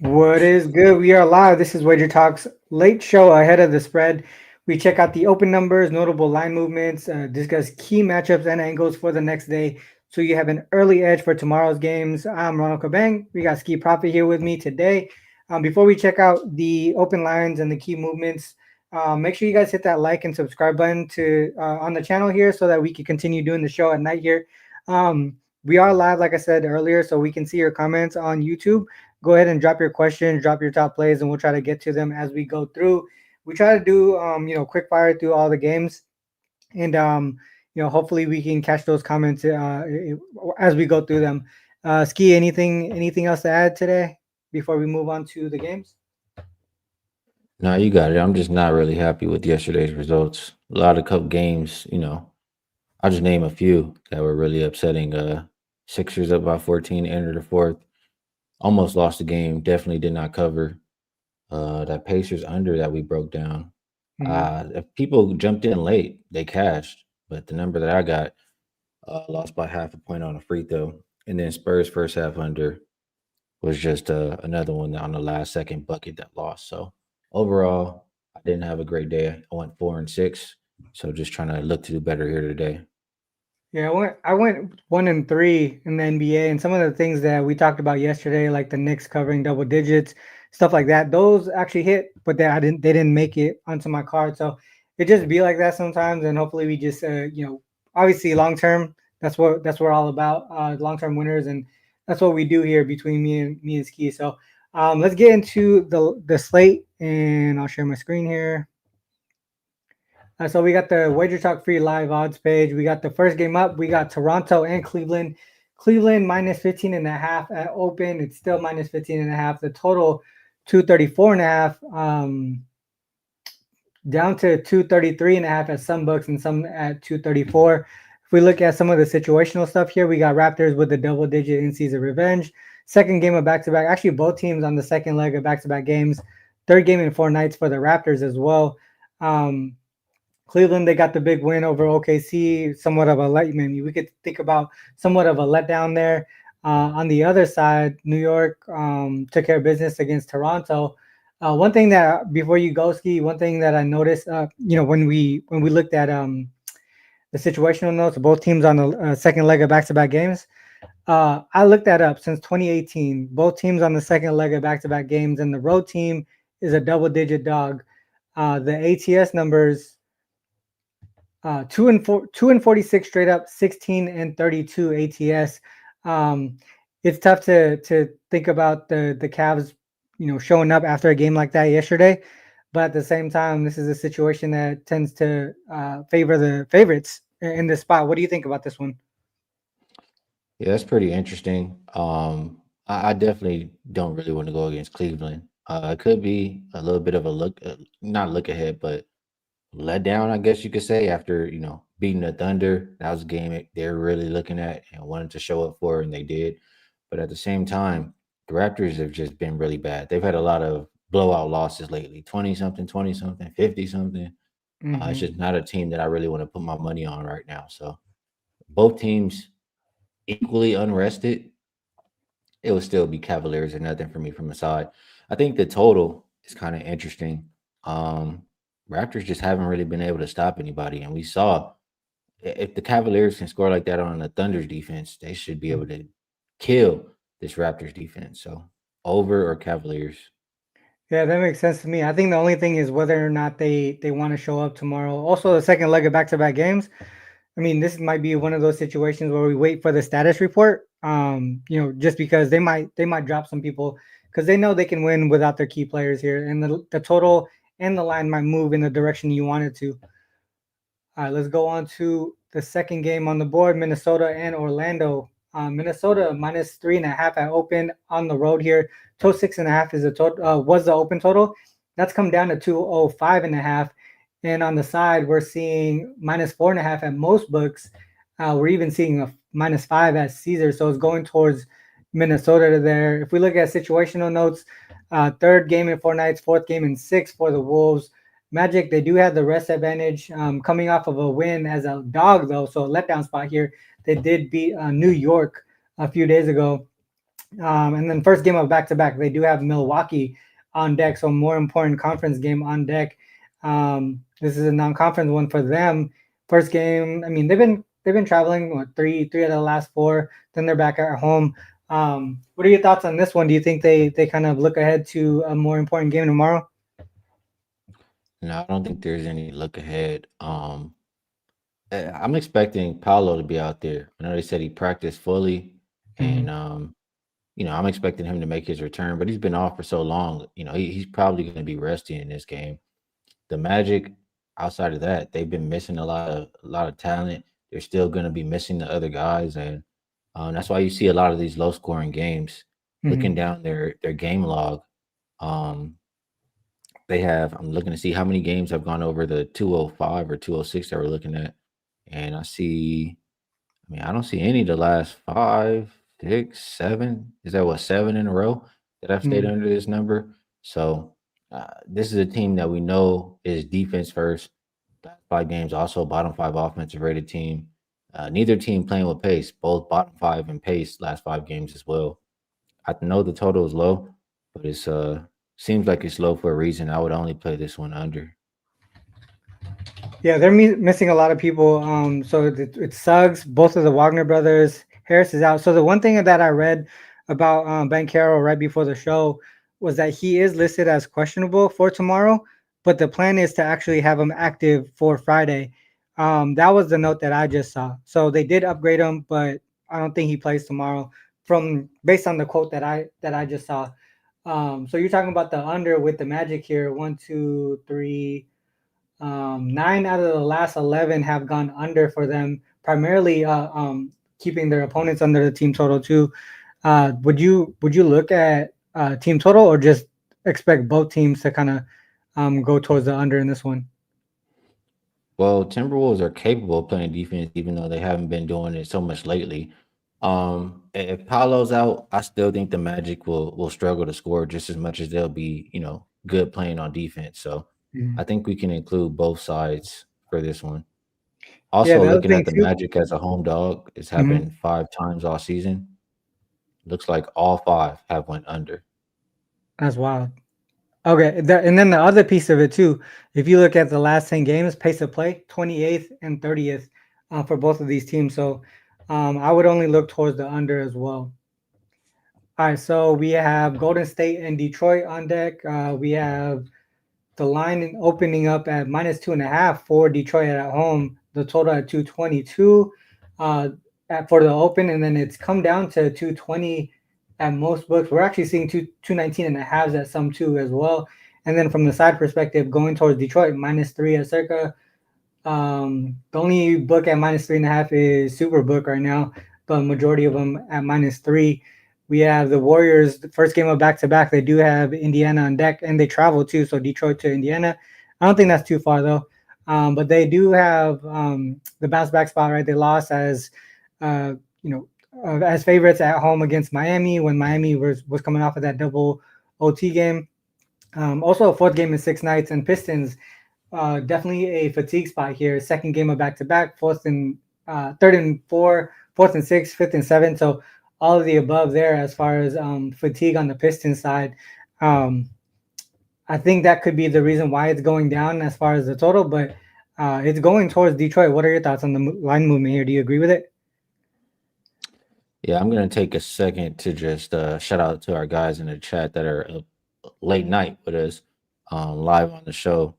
What is good? We are live. This is Wager Talks late show ahead of the spread. We check out the open numbers, notable line movements, discuss key matchups and angles for the next day. So you have an early edge for tomorrow's games. I'm Ronald Cabang. We got Skee Profit here with me today. Before we check out the open lines and the key movements, make sure you guys hit that like and subscribe button to on the channel here so that we can continue doing the show at night here. We are live, like I said earlier, so we can see your comments on YouTube. Go ahead and drop your questions, drop your top plays, and we'll try to get to them as we go through. We try to do quick fire through all the games, and hopefully we can catch those comments as we go through them. Ski, anything else to add today before we move on to the games? No, you got it. I'm just not really happy with yesterday's results. A lot of cup games, I'll just name a few that were really upsetting. Sixers up by 14, entered the fourth, almost lost the game, definitely did not cover. That Pacers under that we broke down. Mhm. If people jumped in late, they cashed, but the number that I got lost by half a point on a free throw. And then Spurs first half under was just another one on the last second bucket that lost. So overall, I didn't have a great day. I went 4-6. So just trying to look to do better here today. Yeah, I went 1-3 in the NBA, and some of the things that we talked about yesterday, like the Knicks covering double digits, stuff like that, those actually hit, but they didn't make it onto my card. So it just be like that sometimes, and hopefully we just obviously long term, that's what we're all about, long term winners, and that's what we do here between me and Ski. So let's get into the slate, and I'll share my screen here. So we got the Wager Talk Free live odds page. We got the first game up. We got Toronto and Cleveland. Cleveland minus 15 and a half at open. It's still minus 15 and a half. The total 234 and a half. Down to 233 and a half at some books and some at 234. If we look at some of the situational stuff here, we got Raptors with the double digit in season revenge. Second game of back to back. Actually, both teams on the second leg of back to back games. Third game in 4 nights for the Raptors as well. Um, Cleveland, they got the big win over OKC, somewhat of a we could think about somewhat of a letdown there. On the other side, New York took care of business against Toronto. One thing that before you go ski, one thing that I noticed, when we looked at the situational notes of both teams on the second leg of back-to-back games, I looked that up since 2018. Both teams on the second leg of back-to-back games, and the road team is a double-digit dog. The ATS numbers 2-46 straight up, 16-32 ATS. It's tough to think about the Cavs, showing up after a game like that yesterday, but at the same time, this is a situation that tends to favor the favorites in this spot. What do you think about this one? Yeah, that's pretty interesting. I definitely don't really want to go against Cleveland. It could be a little bit of a not look ahead, but let down, I guess you could say, after beating the Thunder. That was a game they're really looking at and wanted to show up for, and they did. But at the same time, the Raptors have just been really bad. They've had a lot of blowout losses lately, 20 something, 20 something, 50 something. It's Hmm. just not a team that I really want to put my money on right now. So both teams equally unrested, it would still be Cavaliers or nothing for me from the side. I think the total is kind of interesting. Um, Raptors just haven't really been able to stop anybody, and we saw if the Cavaliers can score like that on the Thunder's defense, they should be able to kill this Raptors defense. So over or Cavaliers. Yeah, that makes sense to me. I think the only thing is whether or not they want to show up tomorrow. Also, the second leg of back-to-back games. I mean, this might be one of those situations where we wait for the status report. Just because they might drop some people because they know they can win without their key players here, and the total and the line might move in the direction you want it to. All right, let's go on to the second game on the board: Minnesota and Orlando. Minnesota minus 3.5 at open on the road here. Total 6.5 is the total. Was the open total? That's come down to 205.5. And on the side, we're seeing minus 4.5 at most books. We're even seeing a -5 at Caesar. So it's going towards Minnesota there. If we look at situational notes, third game in 4 nights, fourth game in 6 for the Wolves. Magic, they do have the rest advantage, coming off of a win as a dog, though. So a letdown spot here. They did beat New York a few days ago. And then first game of back to back, they do have Milwaukee on deck, so more important conference game on deck. This is a non-conference one for them. First game, I mean they've been traveling what three out of the last four. Then they're back at home. What are your thoughts on this one? Do you think they kind of look ahead to a more important game tomorrow? No, I don't think there's any look ahead. I'm expecting Paolo to be out there. I know they said he practiced fully, Mm-hmm. and I'm expecting him to make his return, but he's been off for so long. He's probably going to be rusty in this game. The Magic, outside of that, they've been missing a lot of talent. They're still going to be missing the other guys, and that's why you see a lot of these low scoring games. Mm-hmm. Looking down their game log, um, they have. I'm looking to see how many games have gone over the 205 or 206 that we're looking at, and I see. I mean, I don't see any of the last 5, 6, 7. Is that what 7 in a row that I've stayed under this number? So this is a team that we know is defense first. Last 5 games, also bottom 5 offensive rated team. Neither team playing with pace. Both bottom 5 in pace last 5 games as well. I know the total is low, but it's seems like it's low for a reason. I would only play this one under. Yeah, they're missing a lot of people. So it's Suggs, both of the Wagner brothers. Harris is out. So the one thing that I read about Ben Carroll right before the show was that he is listed as questionable for tomorrow, but the plan is to actually have him active for Friday. That was the note that I just saw. So they did upgrade him, but I don't think he plays tomorrow. From based on the quote that I just saw. So you're talking about the under with the Magic here. One, two, three. 9 out of the last 11 have gone under for them, primarily keeping their opponents under the team total too. Would you look at team total or just expect both teams to kind of go towards the under in this one? Well, Timberwolves are capable of playing defense, even though they haven't been doing it so much lately. If Paolo's out, I still think the Magic will struggle to score just as much as they'll be, good playing on defense. So Mhm. I think we can include both sides for this one. Yeah, Also, the other looking thing at the too. Magic as a home dog, it's Mhm. happened 5 times all season. Looks like all 5 have went under. That's wild. Okay, and then the other piece of it too, if you look at the last 10 games, pace of play, 28th and 30th for both of these teams. So I would only look towards the under as well. All right, so we have Golden State and Detroit on deck. We have the line opening up at -2.5 for Detroit at home. The total at 222 for the open, and then it's come down to 220 at most books. We're actually seeing 219 and a halves at some too as well. And then from the side perspective, going towards Detroit, -3 at circa. The only book at -3.5 is Superbook right now, but majority of them at -3. We have the Warriors, the first game of back to back. They do have Indiana on deck, and they travel too. So Detroit to Indiana. I don't think that's too far though. But they do have the bounce back spot, right? They lost as uh, you know as favorites at home against Miami when Miami was coming off of that double OT game. Also, a fourth game in 6 nights, and Pistons definitely a fatigue spot here. Second game of back to back, third and four, fourth and six, fifth and seven. So all of the above there as far as fatigue on the Pistons side. Um, I think that could be the reason why it's going down as far as the total, but it's going towards Detroit. What are your thoughts on the line movement here? Do you agree with it? Yeah, I'm gonna take a second to just shout out to our guys in the chat that are late night with us, live on the show.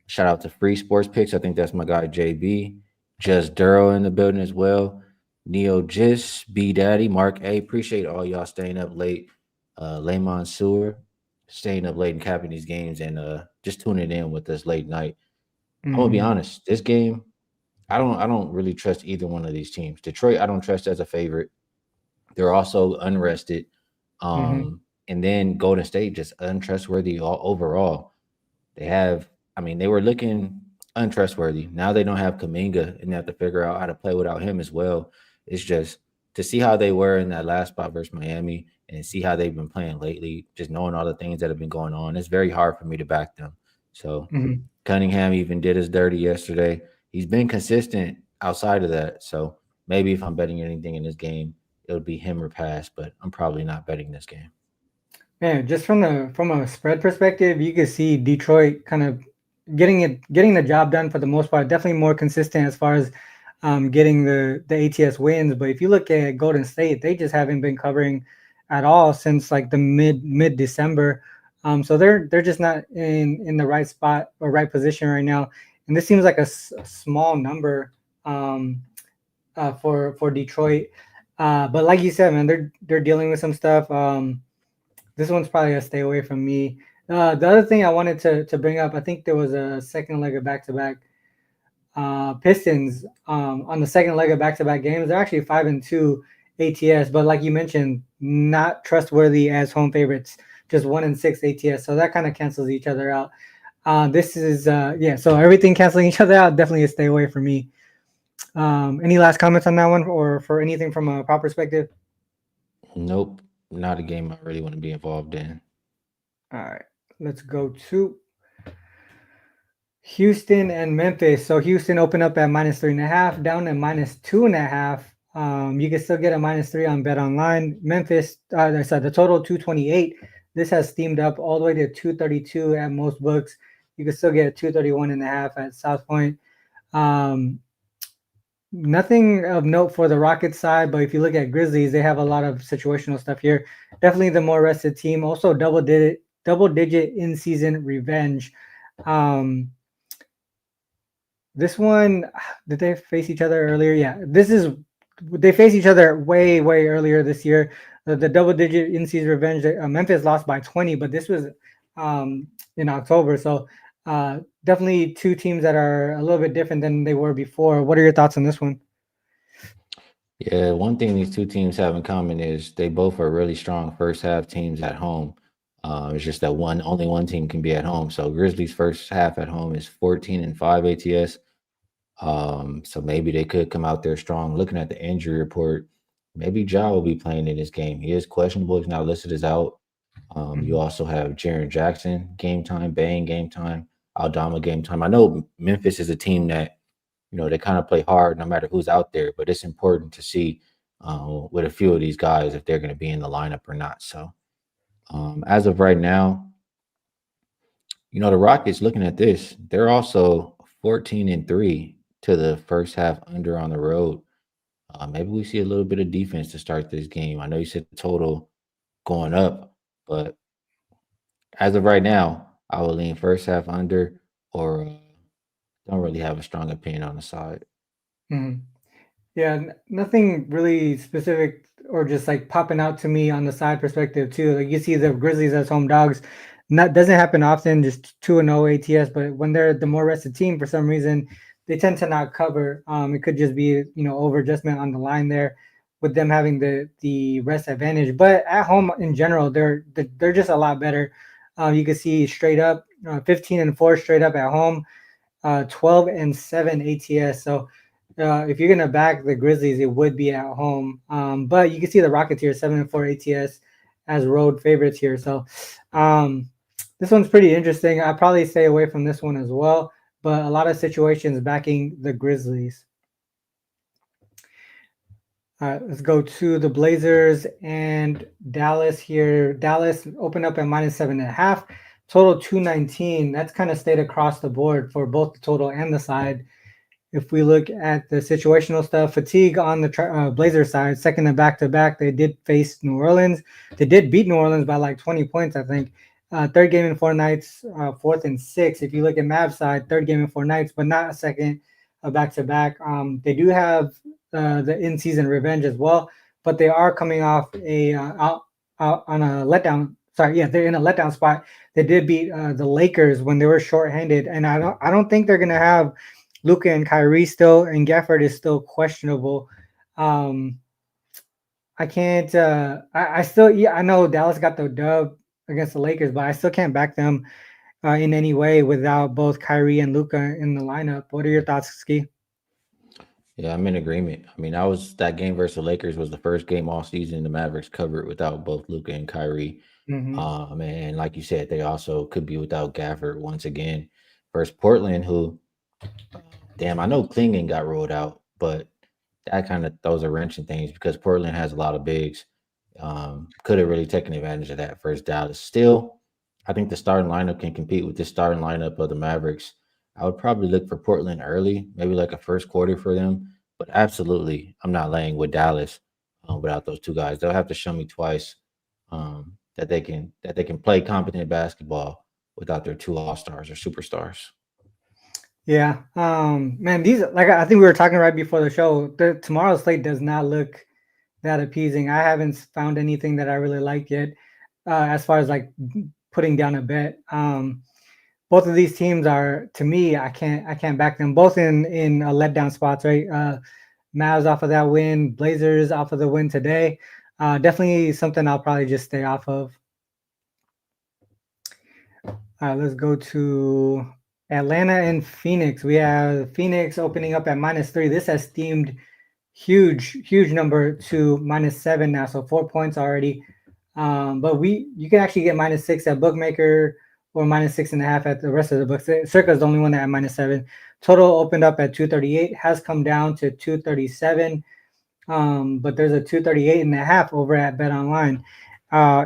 Shout out to Free Sports Picks. I think that's my guy JB. Just Duro in the building as well. Neo Gis, B Daddy, Mark A. Appreciate all y'all staying up late. Layman Sewer, staying up late and capping these games and just tuning in with us late night. I'm gonna be Mm-hmm. honest. This game, I don't really trust either one of these teams. Detroit, I don't trust as a favorite. They're also unrested. Mm-hmm. And then Golden State just untrustworthy overall. They have, I mean, they were looking untrustworthy. Now they don't have Kaminga and they have to figure out how to play without him as well. It's just to see how they were in that last spot versus Miami and see how they've been playing lately, just knowing all the things that have been going on. It's very hard for me to back them. So Mm-hmm. Cunningham even did his dirty yesterday. He's been consistent outside of that. So maybe if I'm betting anything in this game, it'll be him or pass, but I'm probably not betting this game. Man, just from a spread perspective, you could see Detroit kind of getting the job done for the most part. Definitely more consistent as far as getting the ATS wins. But if you look at Golden State, they just haven't been covering at all since like the mid December. So they're just not in the right spot or right position right now. And this seems like a small number for Detroit. But like you said, man, they're dealing with some stuff. This one's probably a stay away from me. The other thing I wanted to bring up, I think there was a second leg of back to back Pistons on the second leg of back to back games. They're actually 5-2 ATS, but like you mentioned, not trustworthy as home favorites. Just 1-6 ATS, so that kind of cancels each other out. This is yeah, so everything canceling each other out. Definitely a stay away for me. Any last comments on that one, or for anything from a prop perspective? Nope, not a game I really want to be involved in. All right, let's go to Houston and Memphis. So Houston opened up at -3.5, down at -2.5. You can still get a -3 on Bet Online. Memphis, sorry, the total 228. This has steamed up all the way to 232 at most books. You can still get a 231.5 at South Point. Nothing of note for the Rockets side, but if you look at Grizzlies, they have a lot of situational stuff here. Definitely the more rested team. Also double digit in season revenge. This one, did they face each other earlier? Yeah, they faced each other way earlier this year. The double digit in season revenge. Memphis lost by 20, but this was in October. So definitely two teams that are a little bit different than they were before. What are your thoughts on this one? Yeah, one thing these two teams have in common is they both are really strong first half teams at home. It's just that only one team can be at home. So Grizzlies first half at home is 14-5 ATS. So maybe they could come out there strong. Looking at the injury report, maybe Ja will be playing in this game. He is questionable. He's not listed as out. You also have Jaren Jackson game time, Bang game time, Aldama game time. I know Memphis is a team that they kind of play hard no matter who's out there, but it's important to see with a few of these guys if they're going to be in the lineup or not. So as of right now, the Rockets, looking at this, they're also 14-3 to the first half under on the road. Maybe we see a little bit of defense to start this game. I know you said the total going up, but as of right now, I will lean first half under, or don't really have a strong opinion on the side. Mm-hmm. Yeah, nothing really specific or just like popping out to me on the side perspective too. Like you see the Grizzlies as home dogs. That doesn't happen often, just 2-0 ATS, but when they're the more rested team for some reason, they tend to not cover. It could just be, over adjustment on the line there with them having the rest advantage. But at home in general, they're just a lot better. You can see straight up 15-4 straight up at home, 12-7 ATS. So if you're gonna back the Grizzlies, it would be at home. But you can see the Rockets here, 7-4 ATS as road favorites here. So this one's pretty interesting. I'll probably stay away from this one as well. But a lot of situations backing the Grizzlies. All right, let's go to the Blazers and Dallas here. Dallas opened up at -7.5. Total 219. That's kind of stayed across the board for both the total and the side. If we look at the situational stuff, fatigue on the Blazers side, second to back-to-back, they did face New Orleans. They did beat New Orleans by like 20 points, I think. Third game in 4 nights, fourth and 6. If you look at Mavs side, third game in 4 nights, but not a second back-to-back. They do have the in-season revenge as well, but they are coming off out on a letdown. Sorry, yeah, they're in a letdown spot. They did beat the Lakers when they were shorthanded, and I don't think they're gonna have Luka and Kyrie still, and Gafford is still questionable. I can't. I still. Yeah, I know Dallas got the dub against the Lakers, but I still can't back them in any way without both Kyrie and Luka in the lineup. What are your thoughts, Skee? Yeah, I'm in agreement. I mean, that game versus the Lakers was the first game all season the Mavericks covered without both Luka and Kyrie. And like you said, they also could be without Gafford once again. Versus Portland, who, damn, I know Klingen got rolled out, but that kind of throws a wrench in things because Portland has a lot of bigs. Could have really taken advantage of that versus Dallas. Still, I think the starting lineup can compete with the starting lineup of the Mavericks. I would probably look for Portland early, maybe like a first quarter for them. But absolutely, I'm not laying with Dallas without those two guys. They'll have to show me twice that they can play competent basketball without their two all stars or superstars. Yeah. Man, these like I think we were talking right before the show. Tomorrow's slate does not look that appeasing. I haven't found anything that I really like yet, as far as like putting down a bet. Both of these teams are to me, I can't back them both in letdown spots, right? Mavs off of that win, Blazers off of the win today. Definitely something I'll probably just stay off of. Let's go to Atlanta and Phoenix. We have Phoenix opening up at -3. This has steamed huge number to -7 now, so 4 points already. But you can actually get -6 at bookmaker or -6.5 at the rest of the books. Circa is the only one that at -7. Total opened up at 238, has come down to 237. But there's a 238.5 over at Bet Online.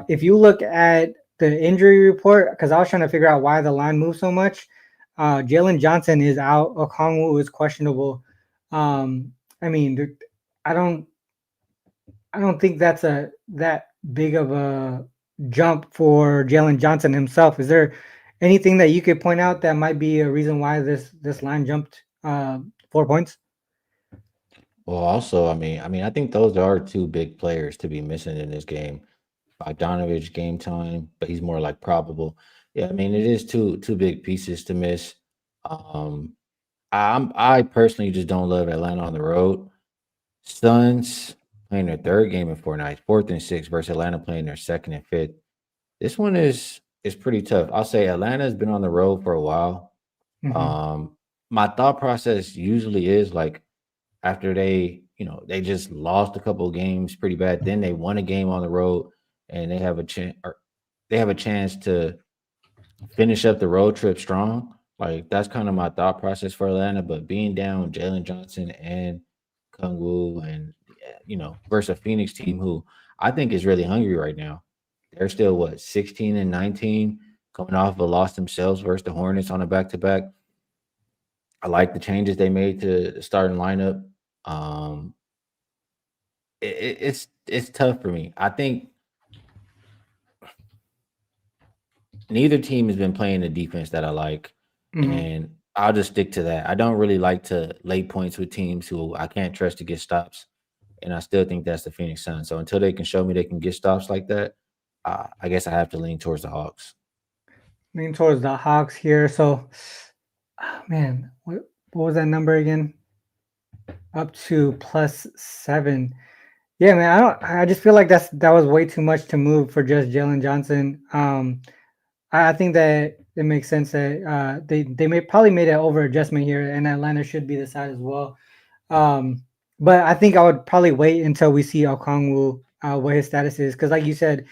If you look at the injury report, because I was trying to figure out why the line moved so much. Jalen Johnson is out. Okongwu is questionable. I mean, I don't think that's that big of a jump for Jalen Johnson himself. Is there anything that you could point out that might be a reason why this line jumped 4 points? Well, also, I think those are two big players to be missing in this game. Bogdanovich game time, but he's more like probable. Yeah, I mean it is two big pieces to miss. Um, I personally just don't love Atlanta on the road. Suns playing their third game in 4 nights, fourth and sixth versus Atlanta playing their second and fifth. This one is pretty tough. I'll say Atlanta's been on the road for a while. Mm-hmm. My thought process usually is like after they just lost a couple of games pretty bad, then they won a game on the road and they have a chance to finish up the road trip strong. Like that's kind of my thought process for Atlanta. But being down Jalen Johnson and Kungwu and versus a Phoenix team who I think is really hungry right now. They're still 16 and 19, coming off of a loss themselves versus the Hornets on a back to back. I like the changes they made to the starting lineup. Um, it's tough for me. I think neither team has been playing the defense that I like, Mm-hmm. and I'll just stick to that. I don't really like to lay points with teams who I can't trust to get stops, and I still think that's the Phoenix Suns. So until they can show me they can get stops like that, I guess I have to lean towards the Hawks. Lean towards the Hawks here. So, man, what was that number again? Up to +7. Yeah, man. I just feel like that was way too much to move for just Jalen Johnson. I think that it makes sense that they may probably made an over adjustment here, and Atlanta should be the side as well. Um, but I think I would probably wait until we see Okongwu what his status is, because like you said,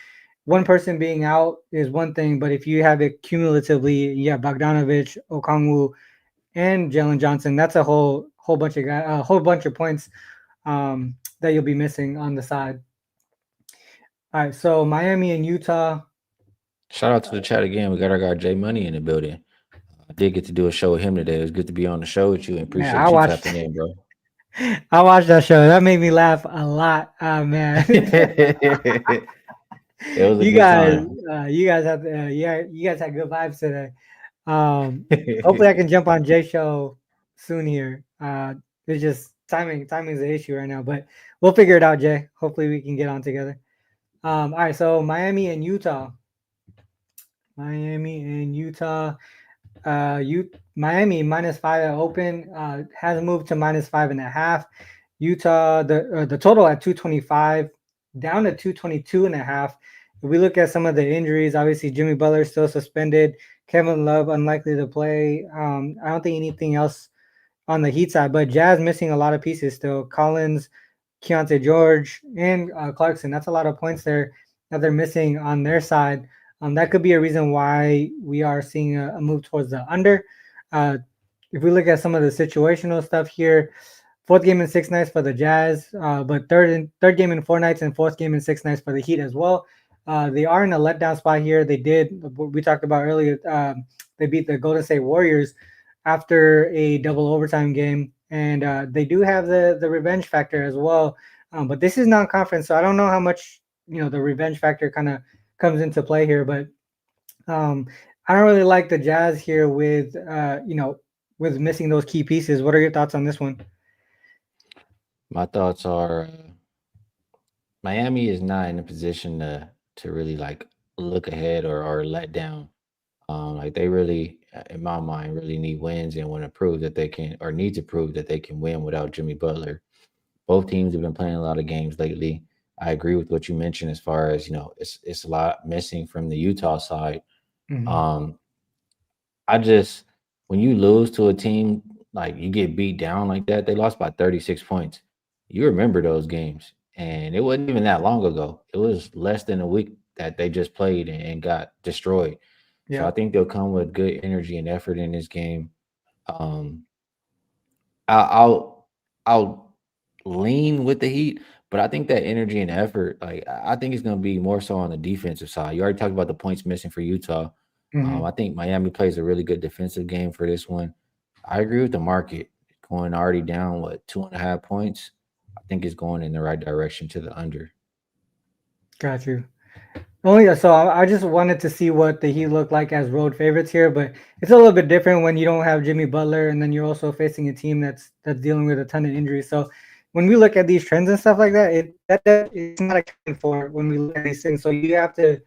one person being out is one thing, but if you have it cumulatively, yeah, Bogdanovich, Okongwu, and Jalen Johnson, that's a whole bunch of guys, a whole bunch of points that you'll be missing on the side. All right, so Miami and Utah. Shout out to the chat again. We got our guy Jay Money in the building. I did get to do a show with him today. It was good to be on the show with you and Man, appreciate you tapping in, bro. I watched that show. That made me laugh a lot, man. It was a you good guys, time. you guys had good vibes today. Hopefully, I can jump on Jay's show soon here. It's just timing. Timing is the issue right now, but we'll figure it out, Jay. Hopefully, we can get on together. All right, so Miami and Utah. Miami and Utah. Miami -5 at open has moved to -5.5. Utah, the total at 225, down to 222.5. If we look at some of the injuries, obviously Jimmy Butler still suspended. Kevin Love unlikely to play. I don't think anything else on the Heat side, but Jazz missing a lot of pieces still. Collins, Keontae George, and Clarkson. That's a lot of points there that they're missing on their side. That could be a reason why we are seeing a move towards the under. If we look at some of the situational stuff here, fourth game in 6 nights for the Jazz, but third game in 4 nights and fourth game in 6 nights for the Heat as well. They are in a letdown spot here. They did what we talked about earlier. They beat the Golden State Warriors after a double overtime game, and they do have the revenge factor as well. But this is non-conference, so I don't know how much the revenge factor kind of comes into play here. But um, I don't really like the Jazz here with with missing those key pieces. What are your thoughts on this one? My thoughts are Miami is not in a position to really like look ahead or let down. Like they really, in my mind, really need wins and want to prove that they can, or need to prove that they can win without Jimmy Butler. Both teams have been playing a lot of games lately. I agree with what you mentioned as far as it's a lot missing from the Utah side. Hmm. Um, I just when you lose to a team like you get beat down like that, they lost by 36 points. You remember those games, and it wasn't even that long ago. It was less than a week that they just played and got destroyed. So I Yeah. think they'll come with good energy and effort in this game. Um, I'll I'll lean with the Heat, but I think that energy and effort, like I think it's going to be more so on the defensive side. You already talked about the points missing for Utah. Hmm. I think Miami plays a really good defensive game for this one. I agree with the market going already down 2.5 points. I think it's going in the right direction to the under. Got you. Oh yeah, so I just wanted to see what the Heat look like as road favorites here, but it's a little bit different when you don't have Jimmy Butler and then you're also facing a team that's dealing with a ton of injuries. So when we look at these trends and stuff like that, it's not accounted for when we look at these things. So you have to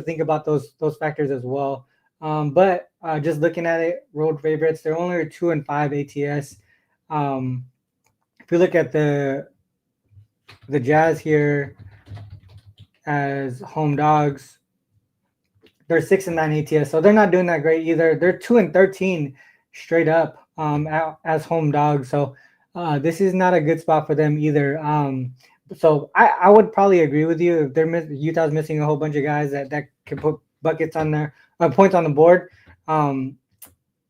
think about those factors as well. But just looking at it, road favorites, they're only 2-5 ATS. Um, if we look at the Jazz here as home dogs, they're 6-9 ATS, so they're not doing that great either. They're 2-13 straight up as home dogs. So this is not a good spot for them either. So I would probably agree with you if Utah's missing a whole bunch of guys that can put buckets on their points on the board. Um,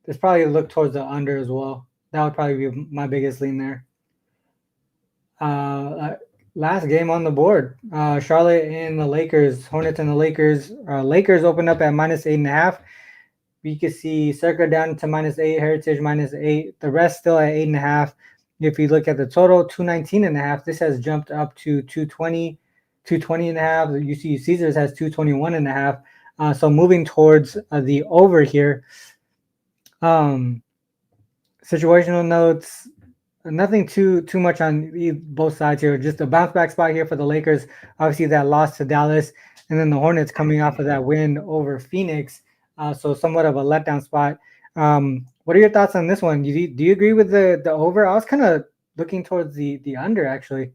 there's probably look towards the under as well. That would probably be my biggest lean there. Uh, last game on the board, Charlotte and the Lakers, Hornets and the Lakers. Lakers opened up at -8.5. We could see Circa down to -8, Heritage -8. The rest still at 8.5. If you look at the total, 219.5. This has jumped up to 220, 220.5. You see Caesars has 221.5. So moving towards the over here. Um, Situational notes, nothing too much on both sides here. Just a bounce back spot here for the Lakers. Obviously, that loss to Dallas, and then the Hornets coming off of that win over Phoenix. So somewhat of a letdown spot. What are your thoughts on this one? Do you agree with the over? I was kind of looking towards the under actually.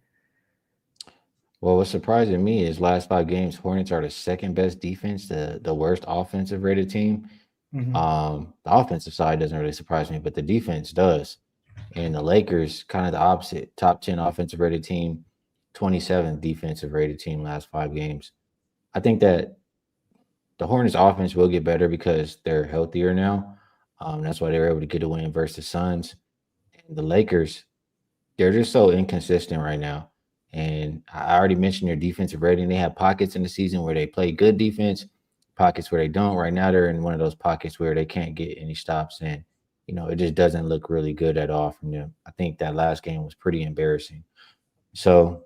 Well, what's surprising me is last 5 games, Hornets are the second best defense, the worst offensive rated team. Hmm. The offensive side doesn't really surprise me, but the defense does. And the Lakers, kind of the opposite, top 10 offensive rated team, 27th defensive rated team last 5 games. I think that the Hornets offense will get better because they're healthier now. That's why they were able to get a win versus the Suns. And the Lakers, they're just so inconsistent right now. And I already mentioned their defensive rating. They have pockets in the season where they play good defense, pockets where they don't. Right now, they're in one of those pockets where they can't get any stops. And, it just doesn't look really good at all from them. I think that last game was pretty embarrassing. So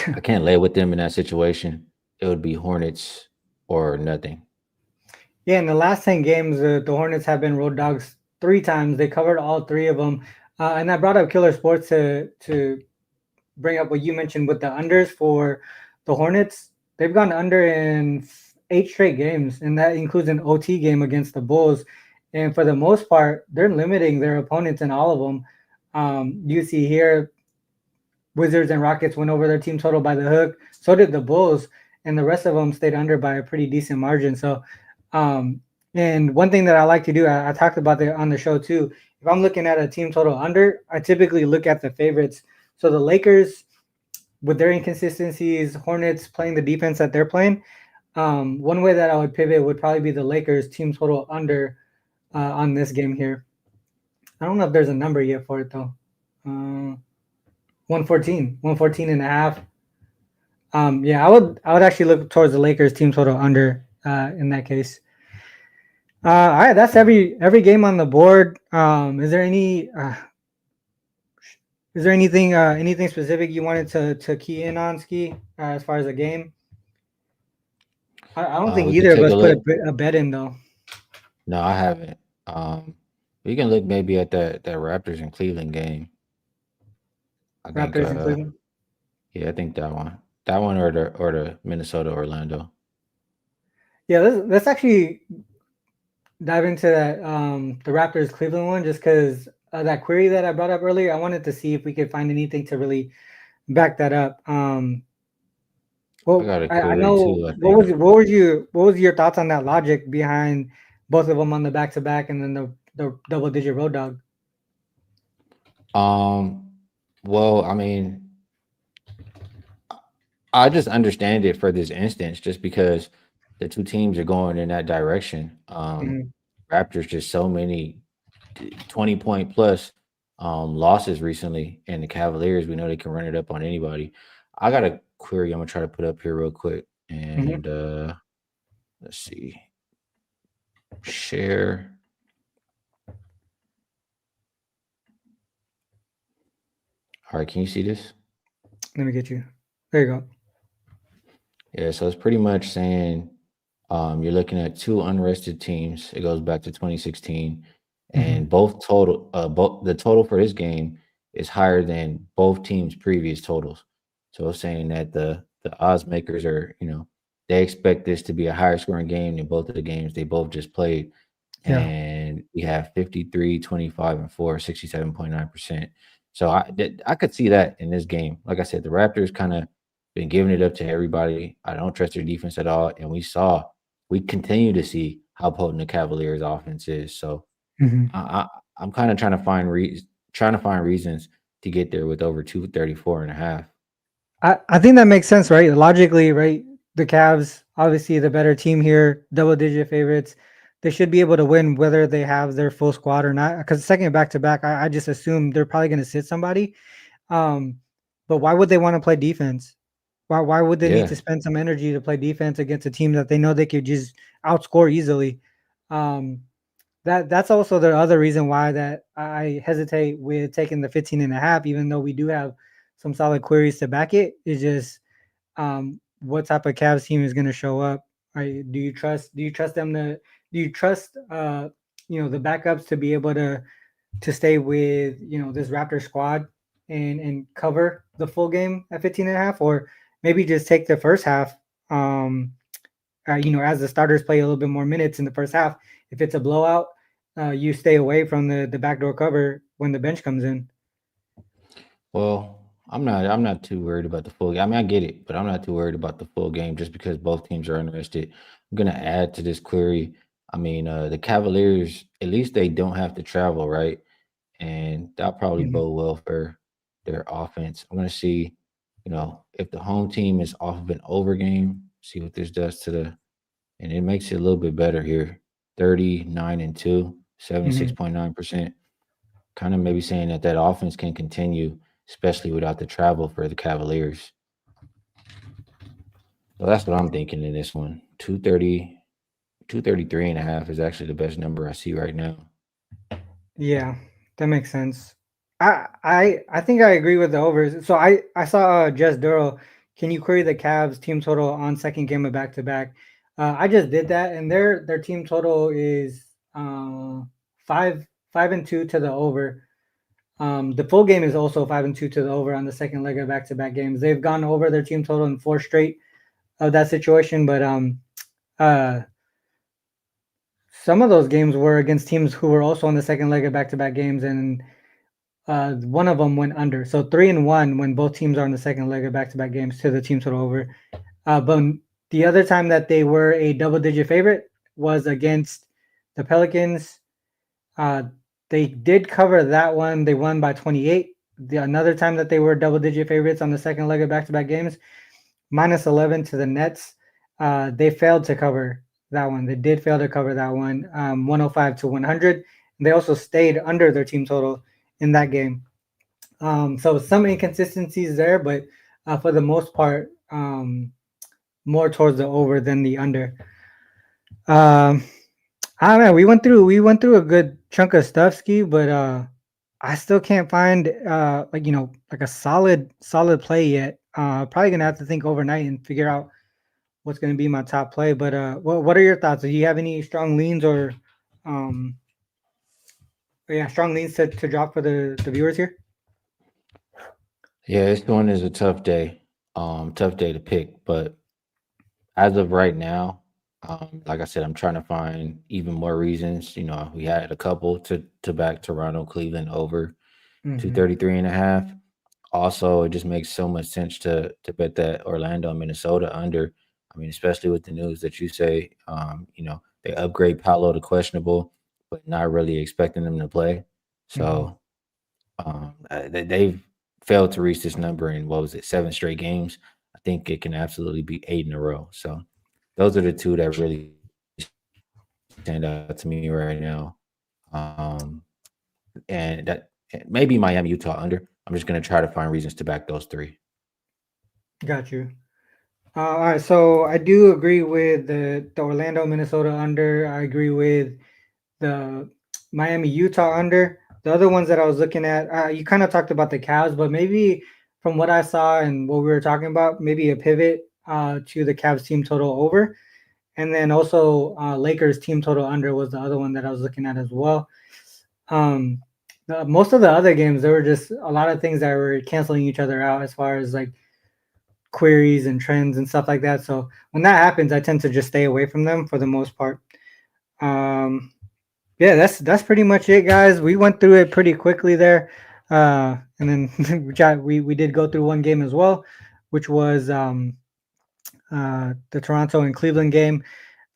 I can't lay with them in that situation. It would be Hornets or nothing. Yeah, in the last 10 games, the Hornets have been road dogs 3 times. They covered all three of them, and I brought up Killer Sports to bring up what you mentioned with the unders for the Hornets. They've gone under in 8 straight games, and that includes an OT game against the Bulls. And for the most part, they're limiting their opponents in all of them. You see here, Wizards and Rockets went over their team total by the hook. So did the Bulls, and the rest of them stayed under by a pretty decent margin. So, um, and one thing that I like to do, I talked about it on the show too. If I'm looking at a team total under, I typically look at the favorites. So the Lakers, with their inconsistencies, Hornets playing the defense that they're playing. One way that I would pivot would probably be the Lakers team total under on this game here. I don't know if there's a number yet for it though. 114 and a half. Yeah, I would actually look towards the Lakers team total under in that case. All right, that's every game on the board. Is there anything specific you wanted to key in on, Ski, as far as a game? I don't think We could either of take us a put look. a bet in though. No, I haven't. We can look maybe at that Raptors and Cleveland game. I think Raptors in Cleveland. yeah, I think that one or the Minnesota Orlando. Yeah, let's actually dive into that the Raptors Cleveland one just because that query that I brought up earlier. I wanted to see if we could find anything to really back that up. I Well, got a I query know too, I think. what was your thoughts on that logic behind both of them on the back to back and then the double digit road dog? Um well, I mean, I just understand it for this instance just because the two teams are going in that direction. Mhm. Raptors just so many 20-point plus losses recently, and the Cavaliers, we know they can run it up on anybody. I got a query I'm gonna try to put up here real quick, Mhm. and let's see, share. All right, can you see this? Let me get you. There you go. Yeah, so it's pretty much saying you're looking at two unrested teams. It goes back to 2016, Mhm. and both the total for this game is higher than both teams' previous totals. So it's saying that the odds makers are, they expect this to be a higher scoring game than both of the games they both just played. Yeah. And we have 53, 25, and 4, 67.9%. So I could see that in this game. Like I said, the Raptors kind of been giving it up to everybody. I don't trust their defense at all. And we continue to see how potent the Cavaliers offense is. So Mhm. I'm kind of trying to find reasons to get there with over 234 and a half. I think that makes sense, right? Logically, right? The Cavs, obviously the better team here, double digit favorites. They should be able to win whether they have their full squad or not. Because second back to back, I just assume they're probably going to sit somebody. Um, but why would they want to play defense? Why would they need Yeah. to spend some energy to play defense against a team that they know they could just outscore easily? Um, that's also the other reason why that I hesitate with taking the 15 and a half, even though we do have some solid queries to back it. Is just what type of Cavs team is going to show up? Right? Do you trust them to? Do you trust the backups to be able to stay with this Raptor squad and cover the full game at 15 and a half, or maybe just take the first half? As the starters play a little bit more minutes in the first half. If it's a blowout, you stay away from the backdoor cover when the bench comes in. Well, I'm not too worried about the full game. I mean, I get it, but I'm not too worried about the full game just because both teams are interested. I'm gonna add to this query. I mean, the Cavaliers, at least they don't have to travel, right? And that'll probably Mhm. bode well for their offense. I'm gonna see, if the home team is off of an over game, see what this does to and it makes it a little bit better here. 39 and 2, Mhm. 76.9%. Kind of maybe saying that offense can continue, especially without the travel for the Cavaliers. So that's what I'm thinking in this one. 233 and a half is actually the best number I see right now. Yeah, that makes sense. I think I agree with the overs. So I saw Jess Durrell. Can you query the Cavs team total on second game of back to back? I just did that, and their team total is five and two to the over. The full game is also 5-2 to the over on the second leg of back to back games. They've gone over their team total in four straight of that situation, but uh, some of those games were against teams who were also on the second leg of back to back games, and one of them went under. So 3-1 when both teams are on the second leg of back to back games to the team total over. But the other time that they were a double digit favorite was against the Pelicans. Uh, they did cover that one. They won by 28. Another time that they were double digit favorites on the second leg of back to back games, minus 11 to the Nets. They failed to cover that one. They did fail to cover that one, 105 to 100. And they also stayed under their team total in that game. So some inconsistencies there, but for the most part, more towards the over than the under. Um, I don't know. We went through a good chunk of stuff, Ski, but I still can't find like like a solid play yet. Probably gonna have to think overnight and figure out what's gonna be my top play. But what are your thoughts? Do you have any strong leans or um yeah, strong leans to drop for the viewers here? Yeah, this one is a tough day. Tough day to pick, but as of right now, like I said, I'm trying to find even more reasons. We had a couple to back Toronto, Cleveland over Hmm. 233.5. Also, it just makes so much sense to bet that Orlando, Minnesota under. I mean, especially with the news that you say, they upgrade Paolo to questionable, but not really expecting them to play. Hmm. So they've failed to reach this number in what was it, 7 straight games. I think it can absolutely be 8 in a row. So those are the two that really stand out to me right now. Um, and that maybe Miami, Utah under. I'm just gonna try to find reasons to back those three. Got you. All right, so I do agree with the Orlando Minnesota under. I agree with the Miami Utah under. The other ones that I was looking at, you kind of talked about the Cavs, but maybe from what I saw and what we were talking about, maybe a pivot to the Cavs team total over, and then also Lakers team total under was the other one that I was looking at as well. Um, most of the other games, there were just a lot of things that were canceling each other out as far as like queries and trends and stuff like that. So when that happens, I tend to just stay away from them for the most part. Um, yeah, that's pretty much it, guys. We went through it pretty quickly there, and then we did go through one game as well, which was the Toronto and Cleveland game.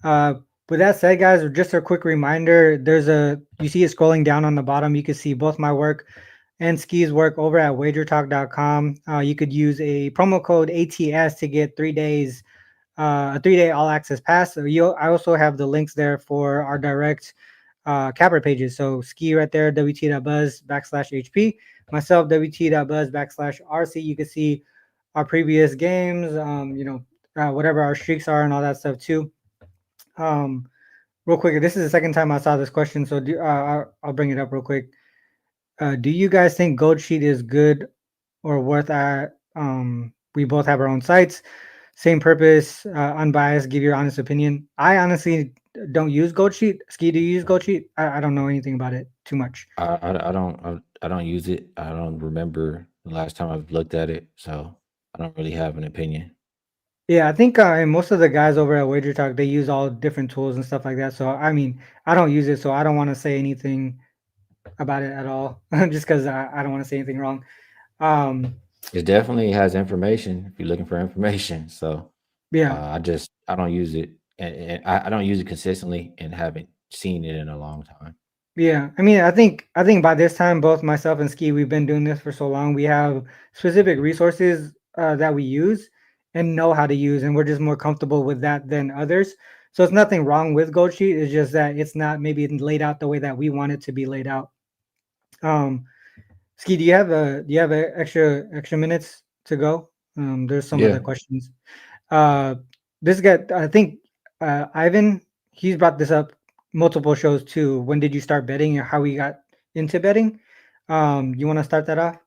Uh, with that said, guys, just a quick reminder: you see it scrolling down on the bottom. You can see both my work and Skee's work over at wagertalk.com. You could use a promo code ATS to get 3 days, a 3 day all access pass. So I also have the links there for our direct capper pages. So Skee right there, WT.buzz backslash HP. Myself, WT.buzz backslash RC. You can see our previous games, whatever our streaks are and all that stuff too. Um, Real quick, this is the second time I saw this question, so I'll bring it up real quick. Do you guys think Gold Sheet is good or worth at? We both have our own sites, same purpose, unbiased. Give your honest opinion. I honestly don't use Gold Sheet. Ski, do you use Gold Sheet? I don't know anything about it too much. I don't use it. I don't remember the last time I've looked at it, so I don't really have an opinion. Yeah, I think most of the guys over at Wager Talk they use all different tools and stuff like that. So I mean, I don't use it, so I don't want to say anything about it at all, just because I don't want to say anything wrong. Um, It definitely has information if you're looking for information. So yeah, I don't use it, and I don't use it consistently, and haven't seen it in a long time. yeah. I mean, I think by this time, both myself and Ski, we've been doing this for so long. We have specific resources that we use and know how to use, and we're just more comfortable with that than others. So it's nothing wrong with Gold Sheet. It's just that it's not maybe laid out the way that we want it to be laid out. Um, Ski, do you have extra minutes to go? There's some other Yeah. questions. Uh, this guy, I think, Ivan, he's brought this up multiple shows too. When did you start betting, or how we got into betting? You want to start that off?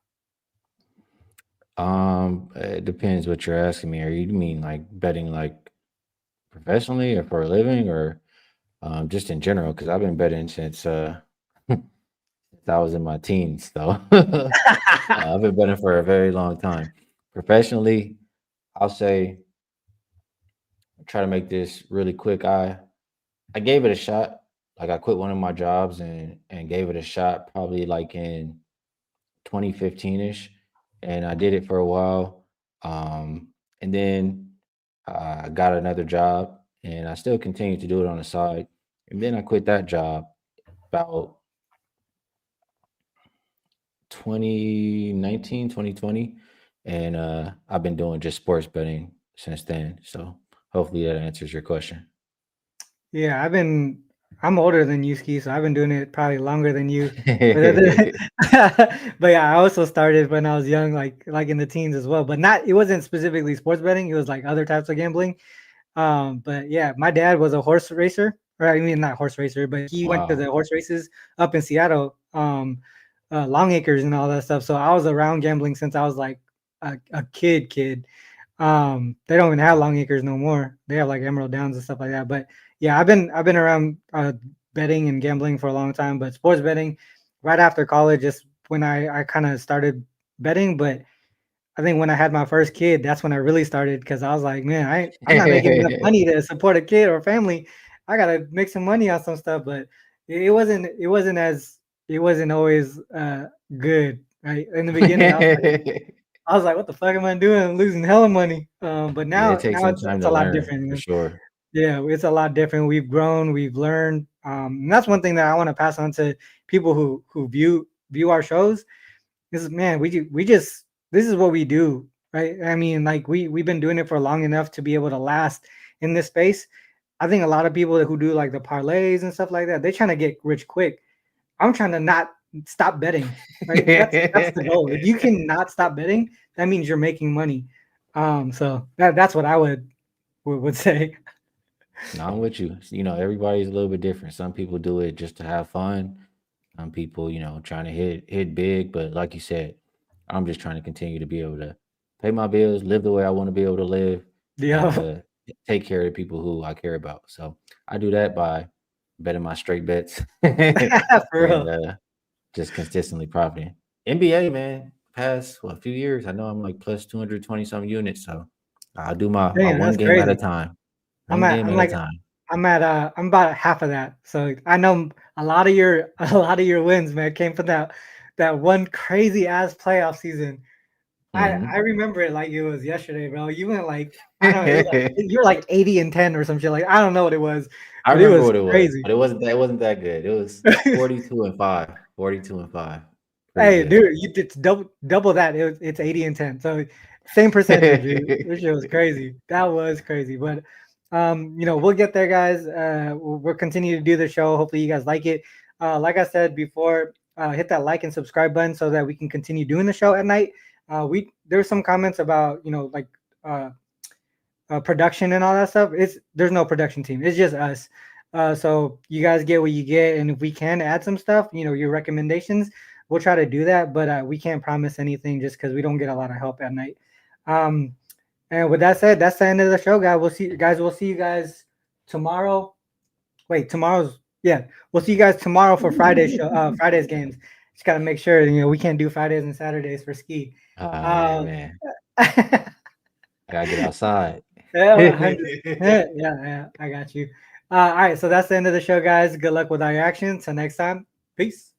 It depends what you're asking me. Are you mean like betting like professionally or for a living, or just in general? Because I've been betting since since I was in my teens, though. I've been betting for a very long time. Professionally, I'll say try to make this really quick. I gave it a shot. Like I quit one of my jobs and gave it a shot probably like in 2015ish, and I did it for a while. And then I got another job, and I still continued to do it on the side. And then I quit that job about 2019, 2020, and I've been doing just sports betting since then. So hopefully that answers your question. Yeah, I've been. I'm older than you, Skee, so I've been doing it probably longer than you. But, but yeah, I also started when I was young, like in the teens as well. But not it wasn't specifically sports betting. It was like other types of gambling. But yeah, my dad was a horse racer, or I mean not horse racer, but he went to Wow. the horse races up in Seattle, Long Acres and all that stuff. So I was around gambling since I was like a kid. They don't even have Long Acres no more. They have like Emerald Downs and stuff like that. But yeah, I've been around betting and gambling for a long time. But sports betting, right after college, is when I kind of started betting. But I think when I had my first kid, that's when I really started because I was like, man, I'm not making enough money to support a kid or family. I gotta make some money on some stuff. But it wasn't always good. Right in the beginning, I was like, what the fuck am I doing? I'm losing hella money. But Yeah, it now takes some time it's to a lot learn different. for sure. Yeah, it's a lot different. We've grown, we've learned. And that's one thing that I want to pass on to people who view our shows. Is man, we just this is what we do, right? I mean, like we've been doing it for long enough to be able to last in this space. I think a lot of people who do like the parlays and stuff like that, they're trying to get rich quick. I'm trying to not stop betting, right? That's the goal. If you can not stop betting, that means you're making money. So that's what I would say. No, I'm with you. You know, everybody's a little bit different. Some people do it just to have fun. Some people, trying to hit big. But like you said, I'm just trying to continue to be able to pay my bills, live the way I want to be able to live, and Yeah, to take care of the people who I care about. So I do that by betting my straight bets for and real. just consistently profiting. NBA, man, past a few years, I know I'm like plus 220 some units. So I'll do my Damn, one that's game at a crazy. time. I'm One at game I'm at a like time. I'm about half of that. So I know a lot of your a lot of your wins, man, came from that one crazy ass playoff season. I Mhm. remember it like it was yesterday, bro. You went like I don't know, you're like 80 and 10 or some shit. Like I don't know what it was, I but it remember was what it was, crazy. but it wasn't that good. It was 42 and 5. 42 and 5. Pretty Hey, good. dude, it's double that. It's 80 and 10. So same percentage, dude. This shit was crazy. That was crazy. But we'll get there, guys. We'll continue to do the show. Hopefully you guys like it. Like I said before, hit that like and subscribe button so that we can continue doing the show at night. We There's some comments about, like uh production and all that stuff. There's no production team. It's just us. So you guys get what you get, and if we can add some stuff, your recommendations, we'll try to do that. But we can't promise anything just because we don't get a lot of help at night. Um, and with that said, that's the end of the show, guys. We'll see you guys tomorrow. Wait, tomorrow's yeah. We'll see you guys tomorrow for Friday's show. Friday's games. Just gotta make sure we can't do Fridays and Saturdays for Skee. Oh man, Um, man. I gotta get outside. Yeah, 100%. Yeah, I got you. All right, so that's the end of the show, guys. Good luck with all your actions. Till next time, peace.